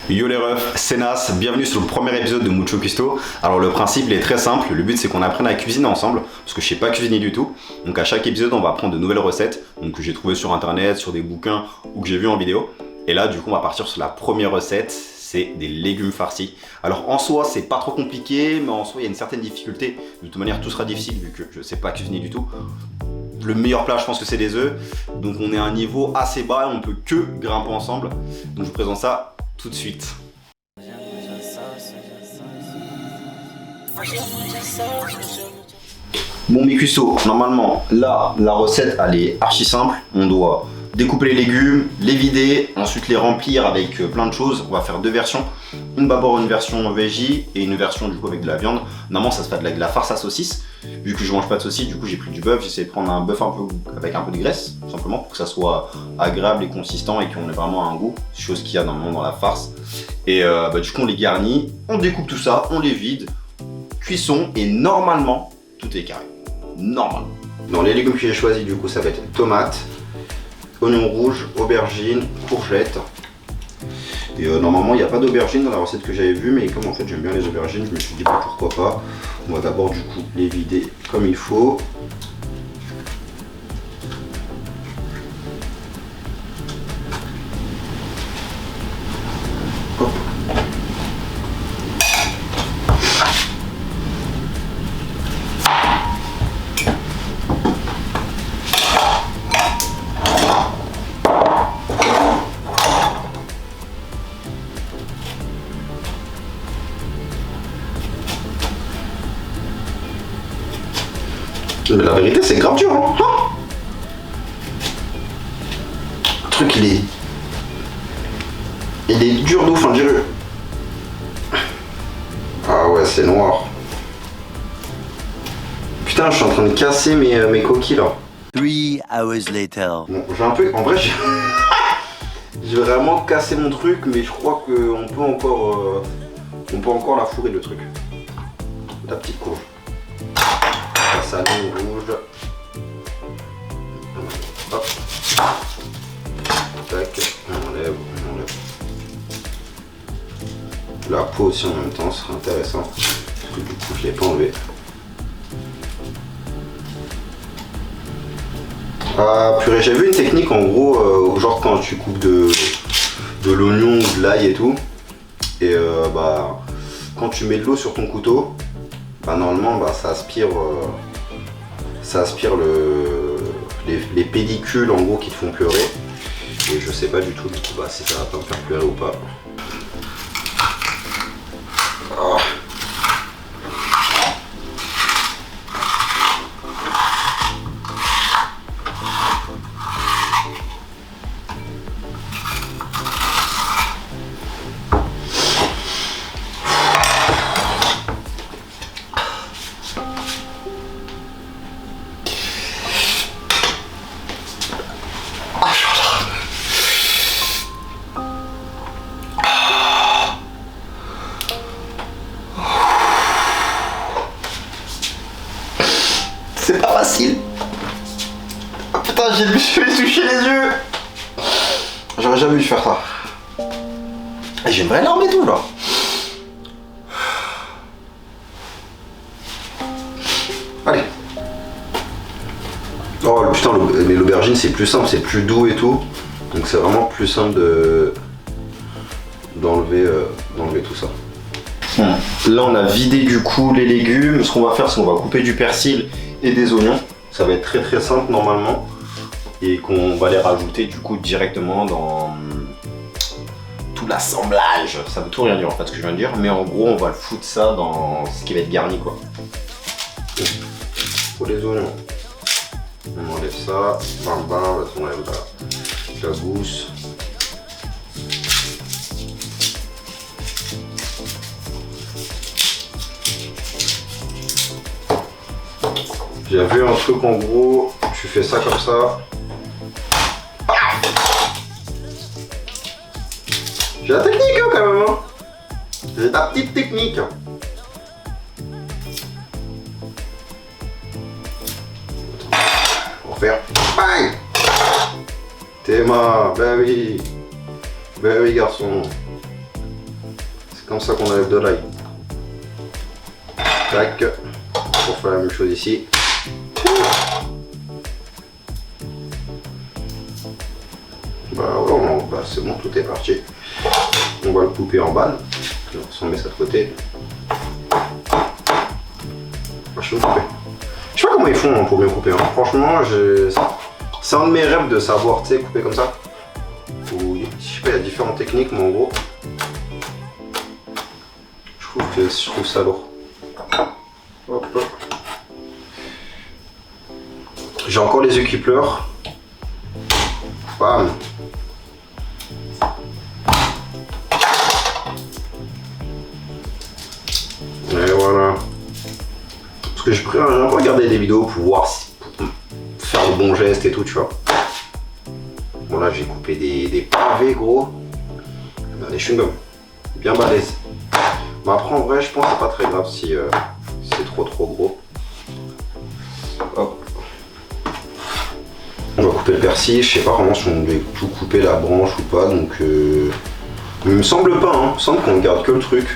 Yo les refs, c'est Nas, bienvenue sur le premier épisode de Mucho Custo. Alors le principe il est très simple, le but c'est qu'on apprenne à cuisiner ensemble, parce que je sais pas cuisiner du tout. Donc à chaque épisode on va apprendre de nouvelles recettes, donc que j'ai trouvé sur internet, sur des bouquins ou que j'ai vu en vidéo. Et là du coup on va partir sur la première recette, c'est des légumes farcis. Alors en soi c'est pas trop compliqué, mais en soi il y a une certaine difficulté. De toute manière tout sera difficile vu que je sais pas cuisiner du tout. Le meilleur plat je pense que c'est des œufs, donc on est à un niveau assez bas et on peut que grimper ensemble. Donc je vous présente ça tout de suite. Bon mes cuistots, normalement là la recette elle est archi simple. On doit découper les légumes, les vider, ensuite les remplir avec plein de choses. On va faire deux versions, d'abord une version veggie et une version du coup avec de la viande. Normalement ça se fait de la farce à saucisse. Vu que je mange pas de saucisse, du coup j'ai pris du bœuf. J'ai essayé de prendre un bœuf un peu avec un peu de graisse, tout simplement pour que ça soit agréable et consistant et qu'on ait vraiment un goût, chose qu'il y a normalement dans la farce. Et du coup on les garnit, on découpe tout ça, on les vide, cuisson et normalement tout est carré. Normalement. Dans les légumes que j'ai choisis du coup ça va être tomates, oignons rouges, aubergines, courgettes. Et normalement il n'y a pas d'aubergines dans la recette que j'avais vue, mais comme en fait j'aime bien les aubergines, je me suis dit bah, pourquoi pas. On va d'abord du coup les vider comme il faut. Hop. La vérité c'est grave dur hein. Le truc il est dur de ouf on dirait. Ah ouais c'est noir. Putain je suis en train de casser mes coquilles là. 3 hours later. Bon j'ai un peu. En vrai j'ai vraiment cassé mon truc, mais je crois qu'on peut encore la fourrer le truc. La petite courge. La salade rouge. Hop. Tac, on enlève. La peau aussi en même temps, ce sera intéressant. Parce que du coup je l'ai pas enlevé. Ah purée, j'ai vu une technique en gros, genre quand tu coupes de l'oignon ou de l'ail et tout. Et quand tu mets de l'eau sur ton couteau, normalement ça aspire les pellicules en gros qui te font pleurer. Et je sais pas du tout du coup si ça va pas me faire pleurer ou pas. Oh. C'est pas facile. Oh, putain, je me suis touché les yeux. J'aurais jamais dû faire ça. J'ai une vraie larme et tout là. Allez. Oh putain, mais l'aubergine c'est plus simple, c'est plus doux et tout. Donc c'est vraiment plus simple d'enlever tout ça. Là on a vidé du coup les légumes. Ce qu'on va faire c'est qu'on va couper du persil et des oignons. Ça va être très très simple normalement. Et qu'on va les rajouter du coup directement dans tout l'assemblage. Ça veut tout rien dire en fait ce que je viens de dire. Mais en gros on va le foutre ça dans ce qui va être garni quoi. Pour les oignons. On enlève ça. Bam bam, on enlève la gousse. J'ai vu un truc en gros, tu fais ça comme ça. J'ai la technique hein, quand même. Hein. J'ai ta petite technique. On va faire bang. Théma, bah oui garçon. comme ça qu'on enlève de l'ail. Tac. On fait la même chose ici. Bah ouais, bah, c'est bon, tout est parti. On va le couper en balles. On met ça de côté. Je sais pas comment ils font pour bien couper. Hein. Franchement, c'est un de mes rêves de savoir, tu sais, couper comme ça. Ou, je sais pas, il y a différentes techniques, mais en gros, je trouve ça lourd. Hop, hop. J'ai encore les yeux qui pleurent. Bam. Et voilà. Parce que j'aime pas regarder des vidéos pour voir pour faire le bon geste et tout, tu vois. Bon là j'ai coupé des pavés gros. Des chewing-gums. Bien balèze. Mais après en vrai je pense que c'est pas très grave si c'est trop gros. Hop. On va couper le persil, je sais pas vraiment si on devait tout couper la branche ou pas, donc il me semble pas, hein. Il me semble qu'on garde que le truc.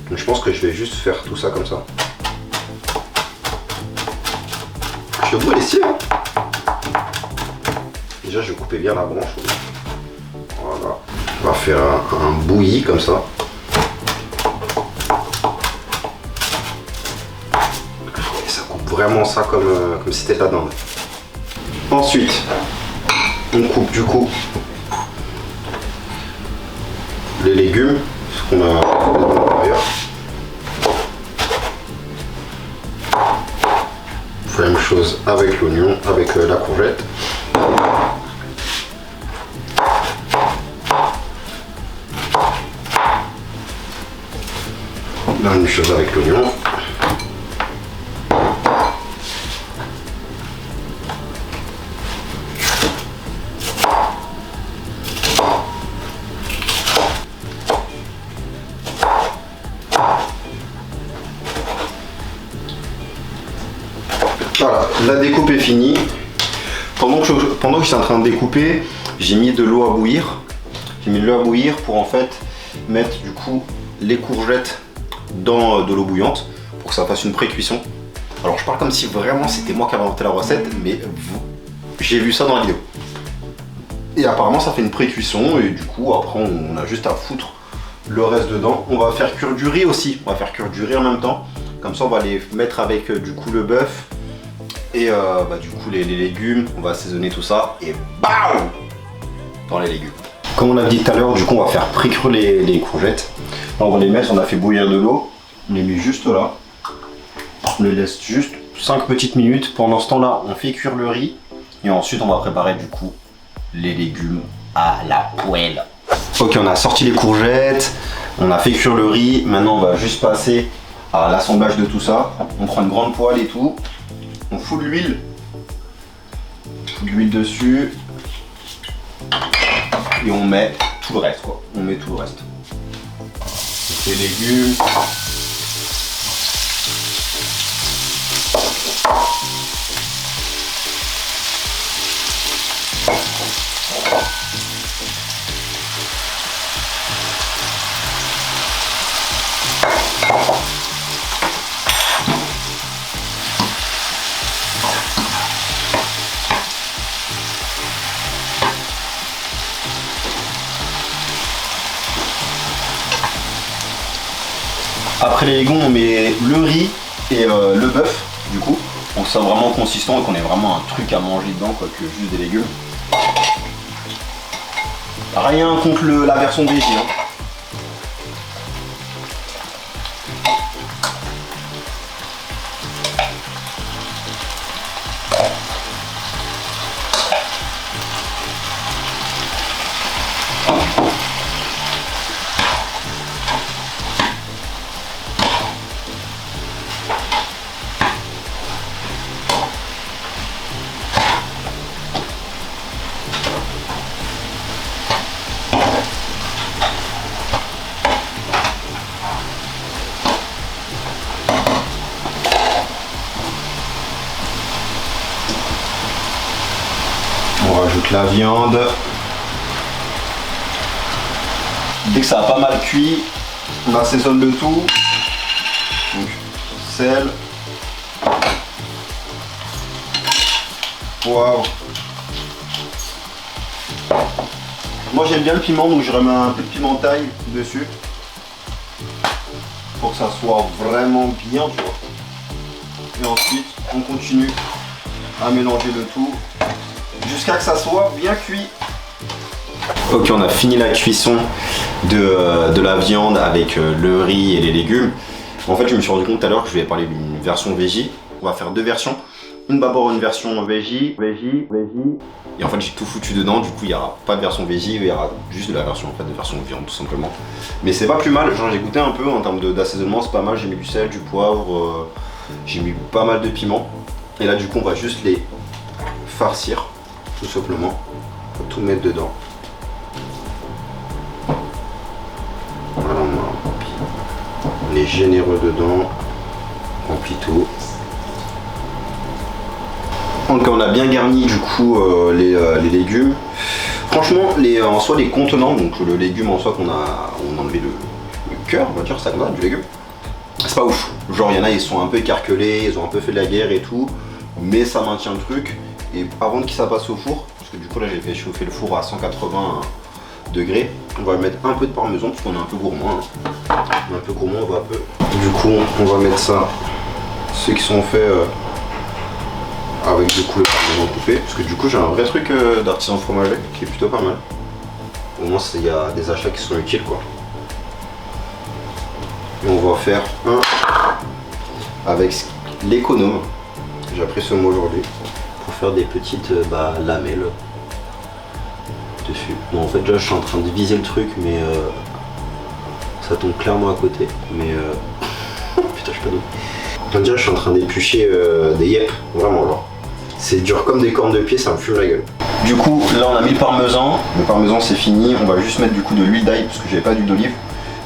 Donc je pense que je vais juste faire tout ça comme ça. Je vois les cils, hein. Déjà je vais couper bien la branche. Voilà. On va faire un bouilli comme ça. Et ça coupe vraiment ça comme si c'était de la dinde. Ensuite, on coupe du coup les légumes, ce qu'on a fait dans l'intérieur. On fait la même chose avec l'oignon, avec la courgette. La même chose avec l'oignon. Voilà, la découpe est finie. Pendant que je suis en train de découper, j'ai mis de l'eau à bouillir. J'ai mis de l'eau à bouillir pour en fait mettre du coup les courgettes dans de l'eau bouillante pour que ça fasse une pré-cuisson. Alors je parle comme si vraiment c'était moi qui avais inventé la recette, mais j'ai vu ça dans la vidéo. Et apparemment ça fait une pré-cuisson et du coup après on a juste à foutre le reste dedans. On va faire cuire du riz aussi, on va faire cuire du riz en même temps. Comme ça on va les mettre avec du coup le bœuf et du coup les légumes, on va assaisonner tout ça et BAM dans les légumes. Comme on a dit tout à l'heure, du coup on va faire pré-cuire les courgettes. Là, on va les mettre, on a fait bouillir de l'eau, on les met juste là. On les laisse juste 5 petites minutes. Pendant ce temps-là, on fait cuire le riz et ensuite on va préparer du coup les légumes à la poêle. Ok, on a sorti les courgettes, on a fait cuire le riz. Maintenant, on va juste passer à l'assemblage de tout ça. On prend une grande poêle et tout. On fout de l'huile. Dessus. Et on met tout le reste, quoi. On met tout le reste. Donc, les légumes. Après les légumes, on met le riz et le bœuf, du coup, pour que ça soit vraiment consistant et qu'on ait vraiment un truc à manger dedans, quoi, que juste des légumes. Rien contre la version végé, hein. On rajoute la viande. Dès que ça a pas mal cuit, On assaisonne le tout. Donc, sel, poivre. Moi j'aime bien le piment, donc je remets un peu de piment taille dessus pour que ça soit vraiment bien, tu vois. Et ensuite on continue à mélanger le tout jusqu'à que ça soit bien cuit. Ok, on a fini la cuisson de la viande avec le riz et les légumes. En fait, je me suis rendu compte tout à l'heure que je vais parler d'une version veggie. On va faire deux versions. D'abord une version veggie. Et en fait, j'ai tout foutu dedans. Du coup, il n'y aura pas de version veggie, il y aura juste de la version, en fait, de version viande, tout simplement. Mais c'est pas plus mal. Genre, j'ai goûté un peu en termes d'assaisonnement, c'est pas mal. J'ai mis du sel, du poivre, j'ai mis pas mal de piment. Et là, du coup, on va juste les farcir, tout simplement. On va tout mettre dedans. Voilà, on est généreux dedans. On remplit tout. Donc on a bien garni du coup les légumes. Franchement, en soi les contenants, donc le légume en soi qu'on a enlevé le cœur, on va dire ça comme ça, du légume. C'est pas ouf. Genre il y en a, ils sont un peu écarquelés, ils ont un peu fait de la guerre et tout, mais ça maintient le truc. Et avant que ça passe au four, parce que du coup là j'ai fait chauffer le four à 180 degrés, on va mettre un peu de parmesan parce qu'on est un peu gourmand. On est un peu gourmand, on va un peu. Du coup on va mettre ça, ceux qui sont faits avec du coup le parmesan coupé, parce que du coup j'ai un vrai truc d'artisan fromager qui est plutôt pas mal. Au moins il y a des achats qui sont utiles quoi. Et on va faire un avec l'économe, j'ai appris ce mot aujourd'hui, pour faire des petites lamelles dessus. Bon en fait là je suis en train de viser le truc mais ça tombe clairement à côté. Mais putain je suis pas doué. On dirait que je suis en train d'éplucher des yep, vraiment genre. C'est dur comme des cornes de pied, ça me fume la gueule. Du coup, là on a mis le parmesan c'est fini. On va juste mettre du coup de l'huile d'ail parce que j'avais pas d'huile d'olive.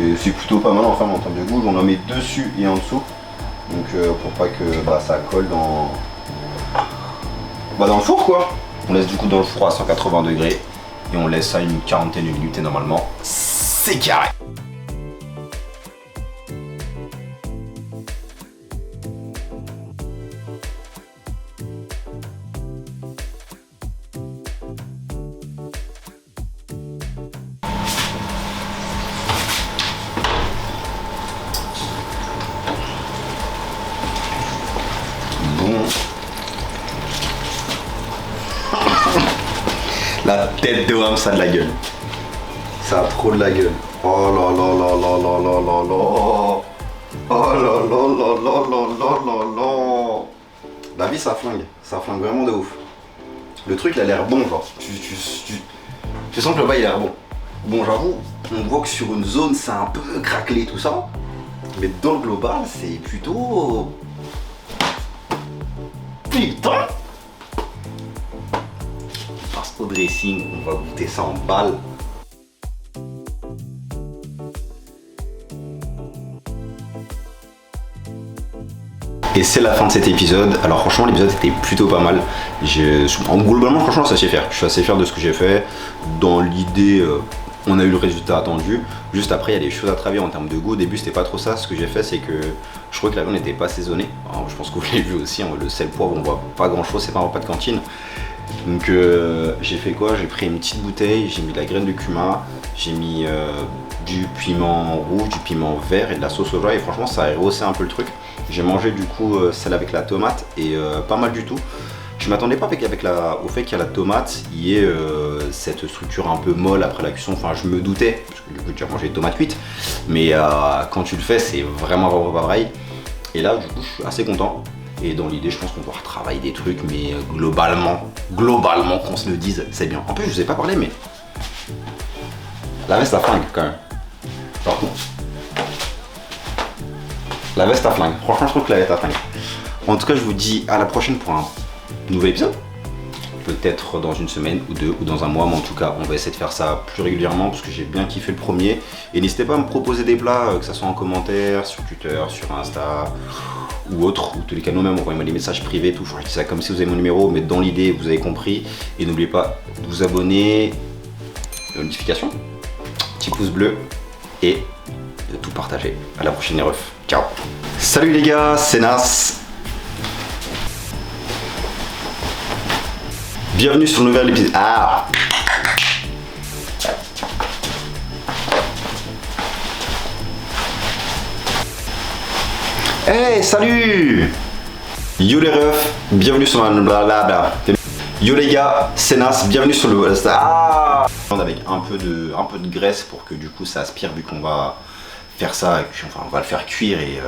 Et c'est plutôt pas mal enfin en termes de goût. On en met dessus et en dessous. Donc pour pas que ça colle dans le four quoi. On laisse du coup dans le four à 180 degrés et on laisse ça une quarantaine de minutes et normalement c'est carré. La tête de Wam, ça a de la gueule. Ça a trop de la gueule. Oh là là là là là là là là. Oh là là là là là là là là. La vie ça flingue vraiment de ouf. Le truc il a l'air bon genre. Tu sens que le bas il a l'air bon. Bon j'avoue, on voit que sur une zone c'est un peu craquelé tout ça. Mais dans le global c'est plutôt... Putain. Au dressing, on va goûter ça en balle. Et c'est la fin de cet épisode. Alors franchement l'épisode était plutôt pas mal. Globalement franchement ça sait faire. Je suis assez fier de ce que j'ai fait. Dans l'idée, on a eu le résultat attendu. Juste après il y a des choses à travailler en termes de goût. Au début c'était pas trop ça. Ce que j'ai fait c'est que je crois que la viande n'était pas assaisonnée. Alors, je pense que vous l'avez vu aussi. Le sel poivre on voit pas grand chose. C'est pas un repas de cantine. Donc j'ai fait quoi? J'ai pris une petite bouteille, j'ai mis de la graine de cumin, j'ai mis du piment rouge, du piment vert et de la sauce soja et franchement ça a rehaussé un peu le truc. J'ai mangé du coup celle avec la tomate et pas mal du tout. Je m'attendais pas au fait qu'il y a la tomate, il y ait cette structure un peu molle après la cuisson, enfin je me doutais, parce que du coup tu as mangé des tomates cuites, mais quand tu le fais c'est vraiment pas pareil. Et là du coup je suis assez content. Et dans l'idée, je pense qu'on doit retravailler des trucs, mais globalement, qu'on se le dise, c'est bien. En plus, je vous ai pas parlé, mais la veste à flingue quand même. Par contre, la veste à flingue. Franchement, je trouve que la veste à flingue. En tout cas, je vous dis à la prochaine pour un nouvel épisode. Peut-être dans une semaine ou deux ou dans un mois, mais en tout cas, on va essayer de faire ça plus régulièrement parce que j'ai bien kiffé le premier. Et n'hésitez pas à me proposer des plats, que ce soit en commentaire, sur Twitter, sur Insta ou autre, ou tous les canaux même, envoyez-moi des messages privés, tout. Enfin, je dis ça comme si vous avez mon numéro, mais dans l'idée, vous avez compris. Et n'oubliez pas de vous abonner, notification, petit pouce bleu et de tout partager. À la prochaine les refs. Ciao. Salut les gars, c'est Nas. Bienvenue sur le nouvel épisode. Ah. Hey, salut. Yo les refs, bienvenue sur ma blablabla. Yo les gars, c'est Nas, bienvenue sur le... Ah, avec un peu de graisse pour que du coup ça aspire vu qu'on va faire ça, et puis, enfin on va le faire cuire et